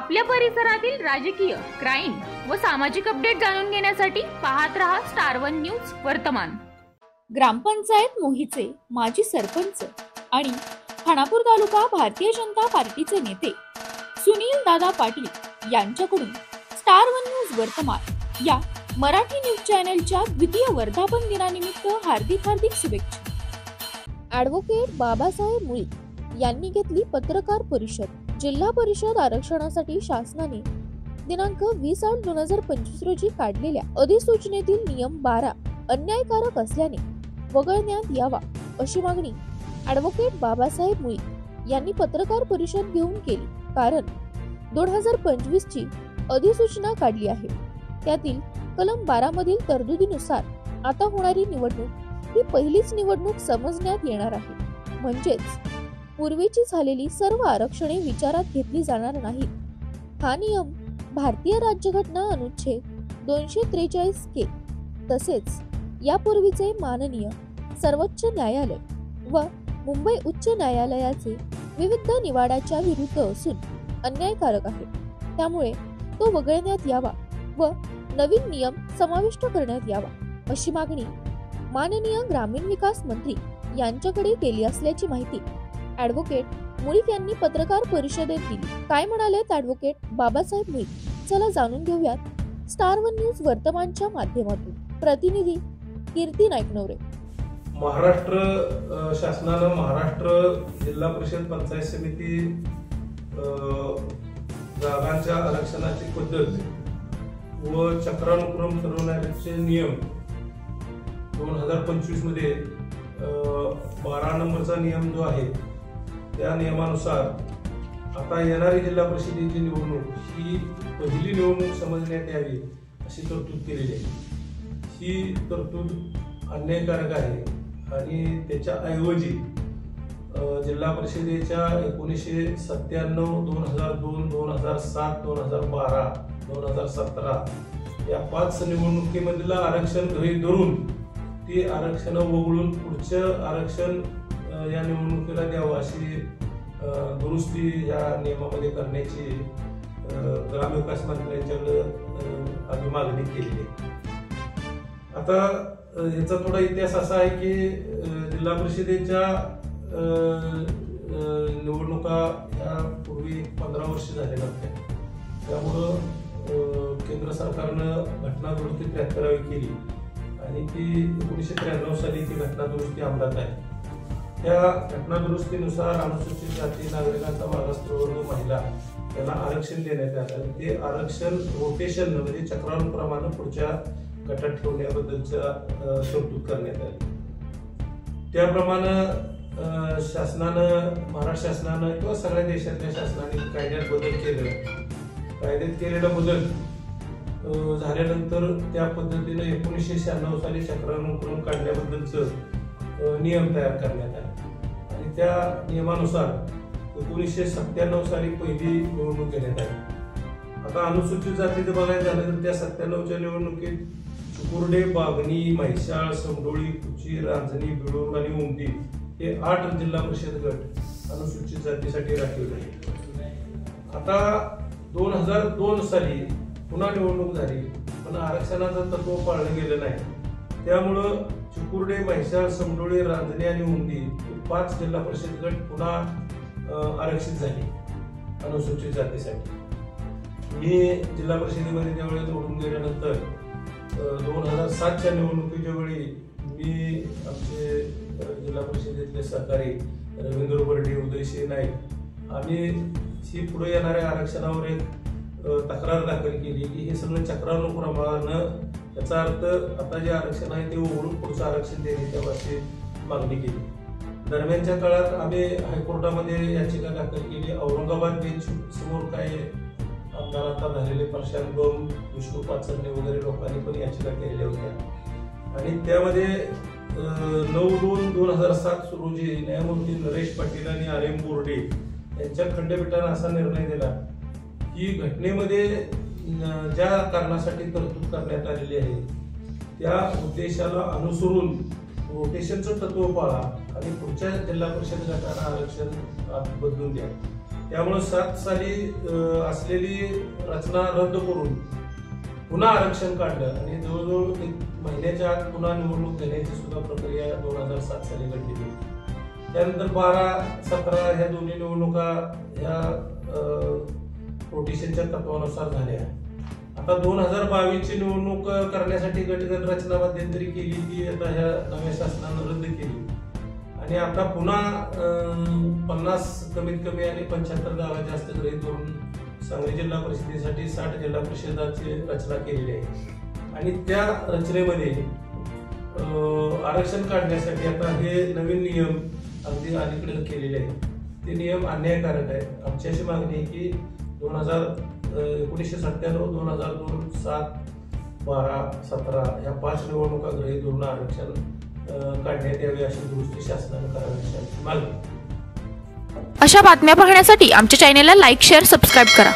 आपल्या परिसरातील राजकीय, क्राईम व सामाजिक अपडेट जाणून घेण्यासाठी पाहत रहा स्टार वन न्यूज वर्तमान। ग्रामपंचायत मोहीचे माजी सरपंच आणि खानापूर तालुका भारतीय जनता पार्टीचे नेते सुनील दादा पाटील यांच्याकडून स्टार वन न्यूज वर्तमान या मराठी न्यूज चॅनलच्या द्वितीय वर्धापन दिनानिमित्त हार्दिक शुभेच्छा। ॲडव्होकेट बाबासाहेब मुळीक यांनी घेतली पत्रकार परिषद। जिल्हा परिषद आरक्षणासाठी शासनाने दिनांक 20/8/2025 रोजी काढलेल्या अधिसूचनेतील नियम 12 अन्यायकारक असल्याने वगळण्यात यावा अशी मागणी ॲडव्होकेट बाबासाहेब मुळीक यांनी पत्रकार परिषद घेऊन केली। कारण 2025 ची अधिसूचना काढली आहे, त्यातील कलम 12 मधील तरतुदीनुसार आता होणारी निवडणूक ही पहिलीच निवडणूक समजण्यात येणार आहे। म्हणजेच पूर्वीची झालेली सर्व आरक्षणे विचारात घेतली जाणार नाहीत। हा नियम भारतीय राज्यघटना अनुच्छेद 243 के तसेच यापूर्वीचे माननीय सर्वोच्च न्यायालय व मुंबई उच्च न्यायालयाचे विविध निवाड्याच्या विरुद्ध असून अन्यायकारक आहे। त्यामुळे तो वगळण्यात यावा व नवीन नियम समाविष्ट करण्यात यावा अशी मागणी माननीय ग्रामीण विकास मंत्री यांच्याकडे केली असल्याची माहिती ॲडव्होकेट मुळीक यांनी पत्रकार परिषदेत दिली। काय म्हणालेत ॲडव्होकेट बाबासाहेब मुळीक, चला जाणून घेऊयात स्टार वन न्यूज वर्तमानच्या माध्यमातून। प्रतिनिधी कीर्ती नाईकनवरे। महाराष्ट्र शासनानं महाराष्ट्र जिल्हा परिषद पंचायत समिती जागांच्या आरक्षणाची पद्धत व चक्रानुक्रम ठरवण्याचे नियम 2025 मध्ये 12 नंबरचा नियम जो आहे त्या नियमानुसार आता येणारी जिल्हा परिषदेची निवडणूक ही पहिली निवडणूक समजण्यात यावी अशी तरतूद केलेली आहे। ही तरतूद अन्यायकारक आहे आणि त्याच्या ऐवजी जिल्हा परिषदेच्या 1997, 2002, 2007, 2012, 2017 या 5 निवडणुकीमधील आरक्षण गृहीत धरून ती आरक्षण वगळून पुढचं आरक्षण या निवडणुकीला द्यावं अशी दुरुस्ती या नियमामध्ये करण्याची ग्रामविकास मंत्र्यांच्याकडे आम्ही मागणी केली आहे। आता याचा थोडा इतिहास असा आहे की जिल्हा परिषदेच्या निवडणुका या पूर्वी 15 वर्ष झालेल्या होत्या। त्यामुळं केंद्र सरकारनं घटना दुरुस्ती 73 केली आणि ती 1993 साली ती घटना दुरुस्ती अंमलात आहे। त्या घटना दुरुस्तीनुसार अनुसूचित जाती, नागरिकांचा मागास प्रवर्ग, महिला यांना आरक्षण देण्यात आलं। ते आरक्षण रोटेशन म्हणजे चक्रानुक्रमानं पुढच्या गटात ठेवण्याबद्दलच्या तरतूद करण्यात आली। त्याप्रमाणे शासनानं, महाराष्ट्र शासनानं किंवा सगळ्या देशातल्या शासनाने कायद्यात बदल केले। कायद्यात केलेला बदल झाल्यानंतर त्या पद्धतीने 1996 साली चक्रानुक्रम काढण्याबद्दलचं नियम तयार करण्यात आले आणि त्या नियमानुसार 1997 साली पहिली निवडणूक घेण्यात आली। आता अनुसूचित जातीचं बघायचं झालं तर त्या 97च्या निवडणुकीत चुकुर्डे, बागणी, म्हैसाळ, समडोळी, कुची, रांजणी, बिडोर आणि उमटी हे 8 जिल्हा परिषद गट अनुसूचित जातीसाठी राखीव झाले। आता 2002 साली पुन्हा निवडणूक झाली पण आरक्षणाचं तत्व पाळलं गेलं नाही। त्यामुळं चुकुर्डे, म्हैसाळ, समडोळी, रांजणी आणि उमदी 5 जिल्हा परिषद गट पुन्हा आरक्षित झाले अनुसूचित जातीसाठी। मी जिल्हा परिषदेमध्ये त्यावेळी निवडून गेल्यानंतर 2007च्या निवडणुकीच्या वेळी मी आमचे जिल्हा परिषदेतले सहकारी रवींद्र बर्डे, उदयसिंह नाईक आम्ही ही पुढे येणाऱ्या आरक्षणावर एक तक्रार दाखल केली की हे सगळं चक्रानुक्रमानं, याचा अर्थ आता जे आरक्षण आहे ते वगळून पुढचं आरक्षण देण्याची अशी मागणी केली। दरम्यानच्या काळात आम्ही हायकोर्टामध्ये याचिका दाखल केली। औरंगाबाद बेंच समोर काही आमदार आता झालेले प्रशांत बम, विष्णू पाचरणे वगैरे लोकांनी पण याचिका केलेल्या होत्या आणि त्यामध्ये 9/2/2007 रोजी न्यायमूर्ती नरेश पाटील आणि RM बोर्डे यांच्या खंडपीठाने असा निर्णय दिला की घटनेमध्ये ज्या कारणासाठी तरतूद करण्यात आलेली आहे त्या उद्देशाला अनुसरून रोटेशनचं तत्व पाळा आणि पुढच्या जिल्हा परिषद गटाला आरक्षण बदलून द्या। त्यामुळे 7 साली असलेली रचना रद्द करून पुन्हा आरक्षण काढलं आणि जवळजवळ 1 महिन्याच्या आत पुन्हा निवडणूक घेण्याची सुद्धा प्रक्रिया 2007 साली घडली. त्यानंतर 12-17 ह्या दोन्ही निवडणुका ह्या रोटेशनच्या तत्वानुसार झाल्या. आता 2022 ची निवडणूक करण्यासाठी गटगट रचना मध्यंतरी केली ती आता ह्या नव्या शासनानं रद्द केली आणि आता पुन्हा 50 कमीत कमी आणि 75 जागा जास्त गृहीत धरून सांगली जिल्हा परिषदेसाठी 60 जिल्हा परिषदाची रचना केलेली आहे आणि त्या रचनेमध्ये आरक्षण काढण्यासाठी आता हे नवीन नियम अगदी अलीकडे केलेले आहेत. ते नियम अन्यायकारक आहेत. आमची अशी मागणी आहे की 1997, 2002, 7, 12, 17 या 5 निवडणुका गृहीत धरून आरक्षण काढण्यात यावे अशी दुरुस्ती शासनाने करावी अशी आमची मागणी. अशा बातम्या पाहण्यासाठी आमच्या चॅनेलला लाईक, शेअर, सबस्क्राईब करा.